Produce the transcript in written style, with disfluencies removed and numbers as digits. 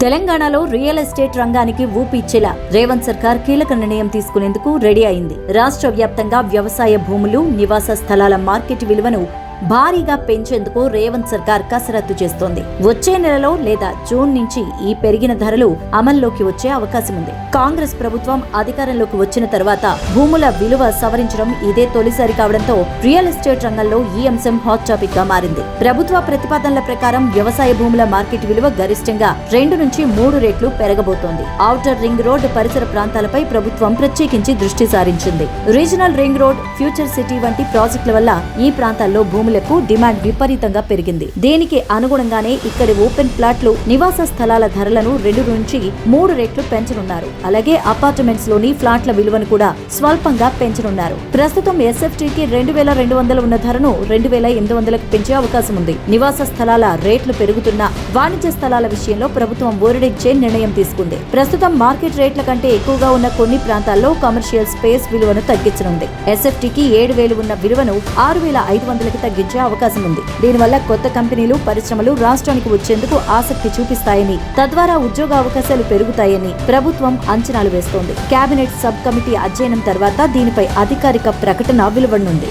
తెలంగాణలో real estate రంగానికి ఊపి ఇచ్చేలా రేవంత్ సర్కార్ కీలక నిర్ణయం తీసుకునేందుకు రెడీ అయింది. రాష్ట్ర వ్యాప్తంగా వ్యవసాయ భూములు, నివాస స్థలాల మార్కెట్ విలువను భారీగా పెంచేందుకు రేవంత్ సర్కార్ కసరత్తు చేస్తోంది. వచ్చే నెలలో లేదా జూన్ నుంచి ఈ పెరిగిన ధరలు అమల్లోకి వచ్చే అవకాశం ఉంది. కాంగ్రెస్ ప్రభుత్వం అధికారంలోకి వచ్చిన తర్వాత భూముల విలువ సవరించడం ఇదే తొలిసారి కావడంతో రియల్ ఎస్టేట్ రంగంలో ఈ అంశం హాట్ టాపిక్ గా మారింది. ప్రభుత్వ ప్రతిపాదనల ప్రకారం వ్యవసాయ భూముల మార్కెట్ విలువ గరిష్టంగా 2 నుంచి 3 రెట్లు పెరగబోతోంది. ఔటర్ రింగ్ రోడ్ పరిసర ప్రాంతాలపై ప్రభుత్వం ప్రత్యేకించి దృష్టి సారించింది. Regional ring road, future city వంటి ప్రాజెక్టుల వల్ల ఈ ప్రాంతాల్లో భూములకు డిమాండ్ విపరీతంగా పెరిగింది. దీనికి అనుగుణంగానే ఇక్కడి ఓపెన్ ప్లాట్లు, నివాస స్థలాల ధరలను 2 నుంచి 3 రెట్లు పెంచనున్నారు. అలాగే అపార్ట్మెంట్స్ లోని ఫ్లాట్ల విలువను కూడా స్వల్పంగా పెంచనున్నారు. ప్రస్తుతం ఎస్ఎఫ్టీకి 2200 ఉన్న ధరను 2800కు పెంచే అవకాశం ఉంది. నివాస స్థలాల రేట్లు పెరుగుతున్న వాణిజ్య స్థలాల విషయంలో ప్రభుత్వం ఊరడించే నిర్ణయం తీసుకుంది. ప్రస్తుతం మార్కెట్ రేట్ల కంటే ఎక్కువగా ఉన్న కొన్ని ప్రాంతాల్లో కమర్షియల్ స్పేస్ విలువను తగ్గించనుంది. ఎస్ఎఫ్టీకి 7000 ఉన్న విలువను 6500కి తగ్గించే అవకాశం ఉంది. దీనివల్ల కొత్త కంపెనీలు, పరిశ్రమలు రాష్ట్రానికి వచ్చేందుకు ఆసక్తి చూపిస్తాయని, తద్వారా ఉద్యోగ అవకాశాలు పెరుగుతాయని ప్రభుత్వం అంచనాలు వేస్తోంది. కేబినెట్ సబ్ కమిటీ అధ్యయనం తర్వాత దీనిపై అధికారిక ప్రకటన వెలువడనుంది.